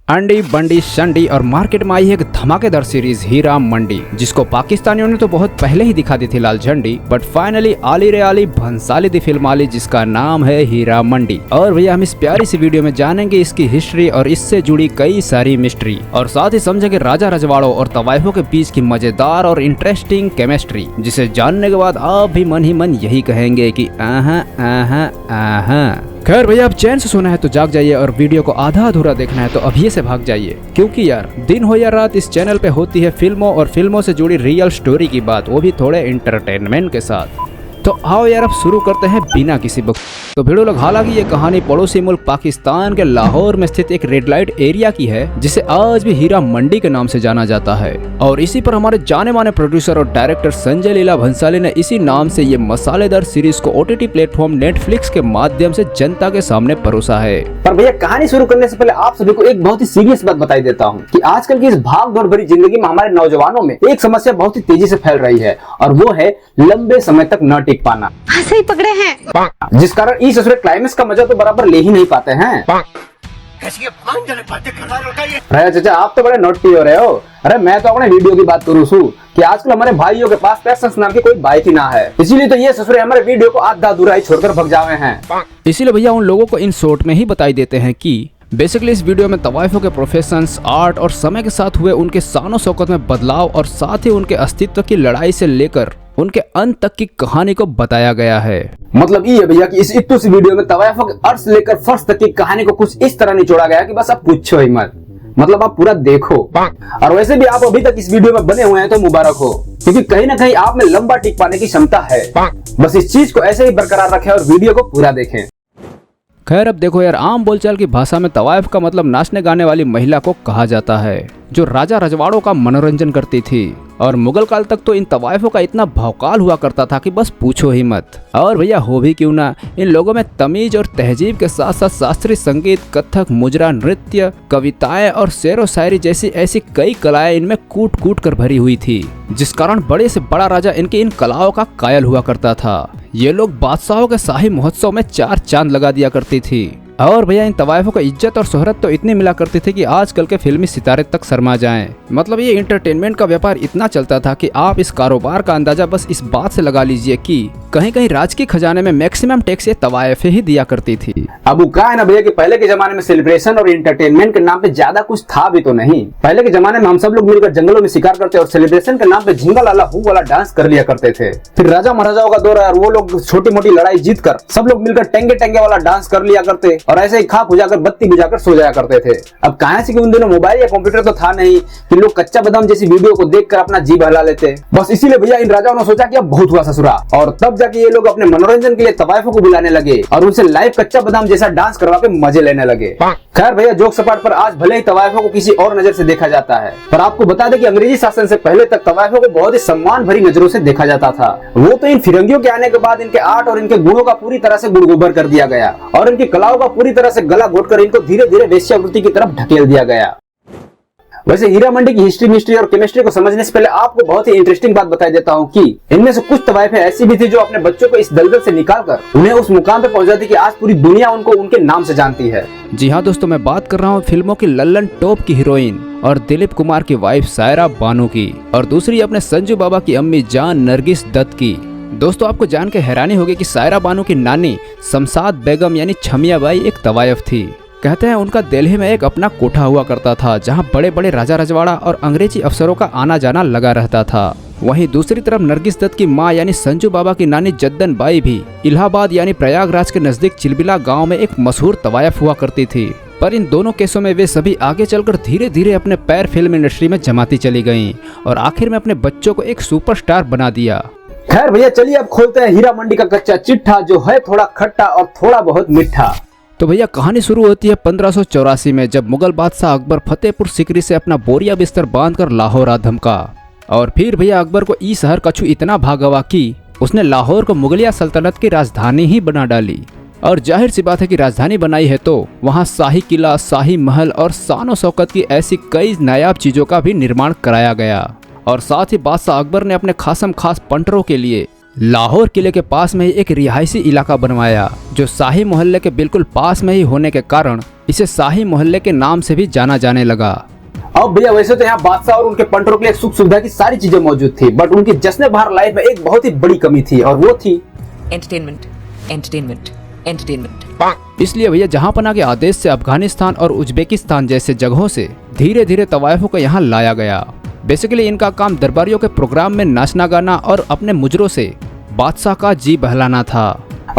अंडी बंडी शंडी और मार्केट में आई एक धमाकेदार सीरीज हीरा मंडी, जिसको पाकिस्तानियों ने तो बहुत पहले ही दिखा दी थी लाल झंडी, बट फाइनली आली रे आली भंसाली दी फिल्म आली जिसका नाम है हीरा मंडी। और भैया हम इस प्यारी सी वीडियो में जानेंगे इसकी हिस्ट्री और इससे जुड़ी कई सारी मिस्ट्री, और साथ ही समझेंगे राजा रजवाड़ों और तवाइफों के बीच की मजेदार और इंटरेस्टिंग केमिस्ट्री, जिसे जानने के बाद आप भी मन ही मन यही कहेंगे कि आहा आहा आहा। खैर भैया, अब चैन से सोना है तो जाग जाइए और वीडियो को आधा अधूरा देखना है तो अभी से भाग जाइए, क्योंकि यार दिन हो या रात इस चैनल पे होती है फिल्मों और फिल्मों से जुड़ी रियल स्टोरी की बात, वो भी थोड़े एंटरटेनमेंट के साथ। तो आओ यार अब शुरू करते हैं बिना किसी बुक। तो भिड़ो लोग, हालांकि ये कहानी पड़ोसी मुल्क पाकिस्तान के लाहौर में स्थित एक रेड लाइट एरिया की है, जिसे आज भी हीरा मंडी के नाम से जाना जाता है। और इसी पर हमारे जाने माने प्रोड्यूसर और डायरेक्टर संजय लीला भंसाली ने इसी नाम से ये मसालेदार सीरीज को OTT प्लेटफॉर्म नेटफ्लिक्स के माध्यम से जनता के सामने परोसा है। पर भैया, कहानी शुरू करने से पहले आप सभी को एक बहुत ही सीरियस बात बताई देता हूँ कि आजकल की इस भाग दौड़ भरी जिंदगी में हमारे नौजवानों में एक समस्या बहुत ही तेजी से फैल रही है, और वो है लंबे समय तक न टिक पाना। सही पकड़े हैं, जिस कारण इस क्लाइमेक्स का मजा तो बराबर ले ही नहीं पाते हैं। भैया चाचा, आप तो बड़े नोटी हो रहे हो। अरे मैं तो अपने वीडियो की बात करूँ कि आजकल हमारे भाइयों के पास पैशंस नाम की कोई बाइक ही ना है, इसीलिए तो ये ससुरे हमारे वीडियो को आधा अधूरा ही छोड़कर भग जावे हैं। इसीलिए भैया उन लोगों को इन शॉर्ट में ही बताई देते हैं कि बेसिकली इस वीडियो में तवाइफों के प्रोफेशंस, आर्ट और समय के साथ हुए उनके शानो शौकत में बदलाव और साथ ही उनके अस्तित्व की लड़ाई से लेकर उनके अंत तक की कहानी को बताया गया है। मतलब ये भैया कि इस इत्तू सी वीडियो में तवाइफों के अर्श से लेकर फर्श तक की कहानी को कुछ इस तरह निचोड़ा गया कि बस आप पूछो ही मत। मतलब आप पूरा देखो, और वैसे भी आप अभी तक इस वीडियो में बने हुए हैं तो मुबारक हो, क्योंकि कहीं ना कहीं आप में लंबा टिक पाने की क्षमता है। बस इस चीज को ऐसे ही बरकरार रखें और वीडियो को पूरा देखें। खैर अब देखो यार, आम बोलचाल की भाषा में तवाइफ का मतलब नाचने गाने वाली महिला को कहा जाता है, जो राजा रजवाड़ों का मनोरंजन करती थी। और मुगल काल तक तो इन तवाइफों का इतना भौकाल हुआ करता था कि बस पूछो ही मत। और भैया हो भी क्यों ना, इन लोगों में तमीज और तहजीब के साथ साथ शास्त्रीय संगीत, कथक, मुजरा नृत्य, कविताएं और शेर व शायरी जैसी ऐसी कई कलाएं इनमें कूट कूट कर भरी हुई थी, जिस कारण बड़े से बड़ा राजा इनकी इन कलाओं का कायल हुआ करता था। ये लोग बादशाहों के शाही महोत्सव में 4 चांद लगा दिया करती थी। और भैया इन तवाइफों को इज्जत और शोहरत तो इतनी मिला करती थी कि आजकल के फिल्मी सितारे तक शर्मा जाएं। मतलब ये एंटरटेनमेंट का व्यापार इतना चलता था कि आप इस कारोबार का अंदाजा बस इस बात से लगा लीजिए कि कहीं कहीं राज के खजाने में मैक्सिमम टैक्स ये तवाइफें ही दिया करती थी। अब वो क्या है ना भैया कि पहले के जमाने में सेलिब्रेशन और एंटरटेनमेंट के नाम पे ज्यादा कुछ था भी तो नहीं। पहले के जमाने में हम सब लोग मिलकर जंगलों में शिकार करते और सेलिब्रेशन के नाम पे झिंगा लाला हू वाला डांस कर लिया करते थे। फिर राजा महाराजाओं का दौर है और वो लोग छोटी मोटी लड़ाई जीत कर सब लोग मिलकर टेंगे टेंगे वाला डांस कर लिया करते और ऐसे ही खा बुझाकर बत्ती बुझाकर सो जाया करते थे। अब कहां से कि उन दिनों मोबाइल या कंप्यूटर तो था नहीं कि लोग कच्चा बादाम जैसी वीडियो को देखकर अपना जी बहला लेते। बस इसीलिए भैया इन राजाओं ने सोचा कि अब बहुत हुआ ससुरा, और तब जाके ये लोग अपने मनोरंजन के लिए तवाइफों को बुलाने लगे और उनसे लाइव कच्चा बादाम जैसा डांस करवा के मजे लेने लगे। खैर भैया, जोक सपाट पर आज भले ही तवाइफों को किसी और नजर से देखा जाता है, पर आपको बता दें कि अंग्रेजी शासन से पहले तक तवाइफों को बहुत ही सम्मान भरी नजरों से देखा जाता था। वो तो इन फिरंगियों के आने के बाद इनके आर्ट और इनके गुणों का पूरी तरह से गुड़गोबर कर दिया गया और इनकी कलाओं का पूरी तरह से गला घोटकर इनको धीरे धीरे वेश्यावृत्ति की तरफ ढकेल दिया गया। वैसे हीरा मंडी की हिस्ट्री, मिस्ट्री और केमिस्ट्री को समझने से पहले आपको बहुत ही इंटरेस्टिंग बात बताई देता हूँ कि इनमें से कुछ तवाइफें ऐसी भी थी जो अपने बच्चों को इस दलदल से निकालकर उन्हें उस मुकाम पे पहुंचा दी कि आज पूरी दुनिया उनको उनके नाम से जानती है। जी हाँ दोस्तों, मैं बात कर रहा हूँ फिल्मों की लल्लन टॉप की हीरोइन और दिलीप कुमार की वाइफ सायरा बानो की, और दूसरी अपने संजू बाबा की अम्मी जान नरगिस दत्त की। दोस्तों आपको जान के हैरानी होगी कि सायरा बानो की नानी शमशाद बेगम यानी छमिया बाई एक तवाइफ थी। कहते हैं उनका दिल्ली में एक अपना कोठा हुआ करता था, जहां बड़े बड़े राजा रजवाड़ा और अंग्रेजी अफसरों का आना जाना लगा रहता था। वहीं दूसरी तरफ नरगिस दत्त की मां यानी संजू बाबा की नानी जद्दन बाई भी इलाहाबाद यानी प्रयागराज के नजदीक चिलबिला गांव में एक मशहूर तवाइफ हुआ करती थी। पर इन दोनों केसों में वे सभी आगे चलकर धीरे धीरे अपने पैर फिल्म इंडस्ट्री में जमाती चली गईं और आखिर में अपने बच्चों को एक सुपरस्टार बना दिया। खैर भैया, चलिए अब खोलते हैं हीरा मंडी का कच्चा चिट्ठा, जो है थोड़ा खट्टा और थोड़ा बहुत मीठा। तो भैया कहानी शुरू होती है 1584 में, जब मुगल बादशाह अकबर फतेहपुर सिकरी से अपना बोरिया बिस्तर बांधकर लाहौर आ धमका। और फिर भैया अकबर को ई शहर कछु इतना भागवा कि उसने लाहौर को मुगलिया सल्तनत की राजधानी ही बना डाली। और जाहिर सी बात है कि राजधानी बनाई है तो वहाँ शाही किला, शाही महल और शान शौकत की ऐसी कई नायाब चीजों का भी निर्माण कराया गया। और साथ ही बादशाह अकबर ने अपने खासम खास पंटरों के लिए लाहौर किले के पास में ही एक रिहायशी इलाका बनवाया जो शाही मोहल्ले के बिल्कुल पास में ही होने के कारण इसे शाही मोहल्ले के नाम से भी जाना जाने लगा। अब भैया वैसे तो यहाँ बादशाह और उनके पंटरों के लिए सुख सुविधा की सारी चीजें मौजूद थी, बट उनकी जश्न बहार लाइफ में एक बहुत ही बड़ी कमी थी और वो थी एंटरटेनमेंट, एंटरटेनमेंट, एंटरटेनमेंट। इसलिए भैया जहाँ पना के आदेश से अफगानिस्तान और उज्बेकिस्तान जैसे जगहों से धीरे धीरे तवायफों को यहाँ लाया गया। बेसिकली इनका काम दरबारियों के प्रोग्राम में नाचना गाना और अपने मुजरों से बादशाह का जी बहलाना था।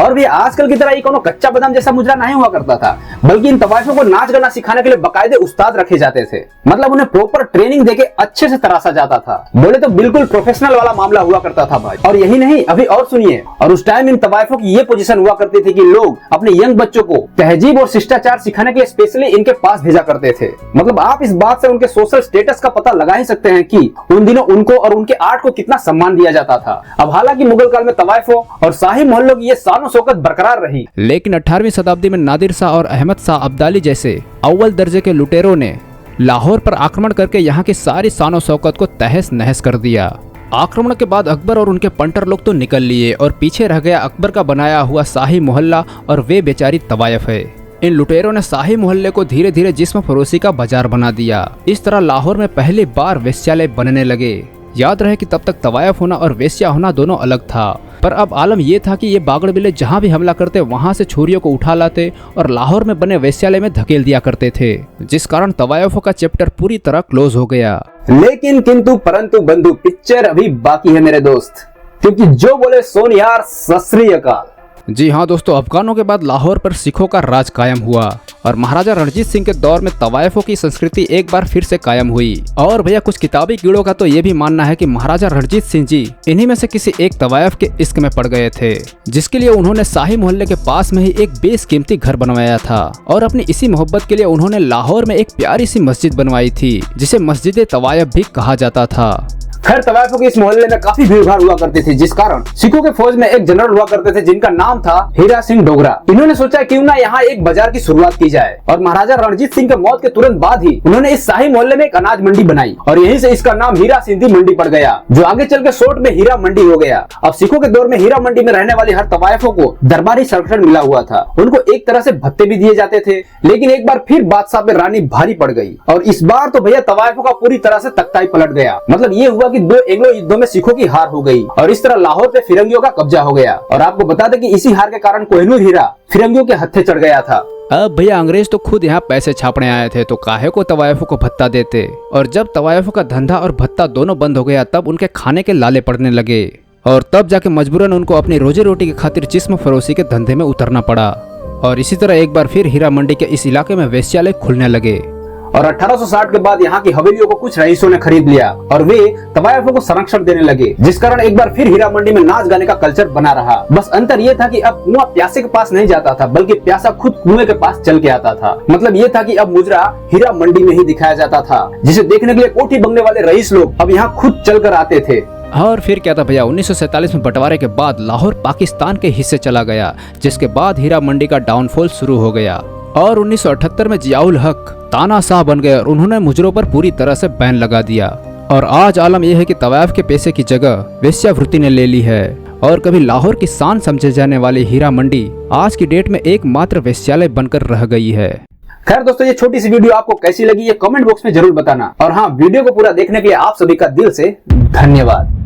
और भी आजकल की तरह ये कोनो कच्चा बादाम जैसा मुजरा नहीं हुआ करता था, बल्कि इन तवायफों को नाच गाना सिखाने के लिए बाकायदे उस्ताद रखे जाते थे। मतलब उन्हें प्रॉपर ट्रेनिंग देके अच्छे से तराशा जाता था। बोले तो बिल्कुल प्रोफेशनल वाला मामला हुआ करता था भाई। और यही नहीं, अभी और सुनिए, और उस टाइम इन तवायफों की ये पोजीशन हुआ करती थी कि लोग अपने यंग बच्चों को तहजीब और शिष्टाचार सिखाने के लिए स्पेशली इनके पास भेजा करते थे। मतलब आप इस बात से उनके सोशल स्टेटस का पता लगा ही सकते हैं कि उन दिनों उनको और उनके आर्ट को कितना सम्मान दिया जाता था। अब हालांकि मुगल काल में तवायफों और शाही मोहल्लों की ये शानो शौकत बरकरार रही, लेकिन 18वीं शताब्दी में नादिर शाह और अहमद शाह अब्दाली जैसे अव्वल दर्जे के लुटेरों ने लाहौर पर आक्रमण करके यहाँ की सारी शानो शौकत को तहस नहस कर दिया। आक्रमण के बाद अकबर और उनके पंटर लोग तो निकल लिए और पीछे रह गया अकबर का बनाया हुआ शाही मोहल्ला और वे बेचारी तवायफ है। इन लुटेरों ने शाही मोहल्ले को धीरे धीरे जिस्म फरोशी का बाजार बना दिया। इस तरह लाहौर में पहली बार वेश्यालय बनने लगे। याद रहे कि तब तक तवायफ होना और वेश्या होना दोनों अलग था, पर अब आलम यह था कि ये बागड़ बिल्ले जहां भी हमला करते वहां से छुरियों को उठा लाते और लाहौर में बने वेश्यालय में धकेल दिया करते थे, जिस कारण तवायफों का चैप्टर पूरी तरह क्लोज हो गया। लेकिन किंतु परंतु बंधु पिक्चर अभी बाकी है मेरे दोस्त, क्योंकि जो बोले सोन यार सत श्री अकाल। जी हाँ दोस्तों, अफगानों के बाद लाहौर पर सिखों का राज कायम हुआ और महाराजा रणजीत सिंह के दौर में तवायफों की संस्कृति एक बार फिर से कायम हुई। और भैया कुछ किताबी कीड़ों का तो ये भी मानना है कि महाराजा रणजीत सिंह जी इन्हीं में से किसी एक तवायफ के इश्क में पड़ गए थे, जिसके लिए उन्होंने शाही मोहल्ले के पास में ही एक बेशकीमती घर बनवाया था। और अपनी इसी मोहब्बत के लिए उन्होंने लाहौर में एक प्यारी सी मस्जिद बनवाई थी, जिसे मस्जिद तवायफ भी कहा जाता था। खैर तवायफों के इस मोहल्ले में काफी भीड़ भाड़ हुआ करती थी, जिस कारण सिखों के फौज में एक जनरल हुआ करते थे जिनका नाम था हीरा सिंह डोगरा। इन्होंने सोचा क्यों ना यहाँ एक बाजार की शुरुआत की जाए, और महाराजा रणजीत सिंह के मौत के तुरंत बाद ही उन्होंने इस शाही मोहल्ले में एक अनाज मंडी बनाई और यहीं से इसका नाम हीरा सिंधी मंडी पड़ गया, जो आगे चल के शॉर्ट में हीरा मंडी हो गया। अब सिखों के दौर में हीरा मंडी में रहने वाली हर तवायफों को दरबारी संरक्षण मिला हुआ था। उनको एक तरह से भत्ते भी दिए जाते थे। लेकिन एक बार फिर बादशाह पे रानी भारी पड़ गई और इस बार तो भैया तवायफों का पूरी तरह से तख्ता ही पलट गया। मतलब ये हुआ कि 2 एंग्लो युद्धों में सिखों की हार हो गई और इस तरह लाहौर पे फिरंगियों का कब्जा हो गया। और आपको बता दें कि इसी हार के कारण कोहिनूर हीरा फिरंगियों के हत्थे चढ़ गया था। अब भैया अंग्रेज तो खुद यहाँ पैसे छापने आए थे, तो काहे को तवायफों को भत्ता देते। और जब तवायफों का धंधा और भत्ता दोनों बंद हो गया तब उनके खाने के लाले पड़ने लगे और तब जाके मजबूरन उनको अपनी रोजी रोटी की खातिर जिस्म फरोशी के धंधे में उतरना पड़ा। और इसी तरह एक बार फिर हीरा मंडी के इस इलाके में वेश्यालय खुलने लगे और 1860 के बाद यहाँ की हवेलियों को कुछ रईसों ने खरीद लिया और वे तवायफों को संरक्षण देने लगे, जिस कारण एक बार फिर हीरा मंडी में नाच गाने का कल्चर बना रहा। बस अंतर ये था कि अब कुआं प्यासे के पास नहीं जाता था, बल्कि प्यासा खुद कुएं के पास चल के आता था। मतलब ये था कि अब मुजरा हीरा मंडी में ही दिखाया जाता था, जिसे देखने के लिए कोठी बंगले वाले रईस लोग अब यहाँ खुद चल कर आते थे। और फिर क्या था भैया, 1947 में बंटवारे के बाद लाहौर पाकिस्तान के हिस्से चला गया, जिसके बाद हीरा मंडी का डाउनफॉल शुरू हो गया। और 1978 में जियाउल हक तानाशाह बन गए और उन्होंने मुजरों पर पूरी तरह से बैन लगा दिया। और आज आलम यह है कि तवायफ के पैसे की जगह वेश्यावृत्ति ने ले ली है और कभी लाहौर की शान समझे जाने वाली हीरा मंडी आज की डेट में एकमात्र वेश्यालय बनकर रह गई है। खैर दोस्तों, ये छोटी सी वीडियो आपको कैसी लगी ये कमेंट बॉक्स में जरूर बताना। और हाँ, वीडियो को पूरा देखने के लिए आप सभी का दिल से धन्यवाद।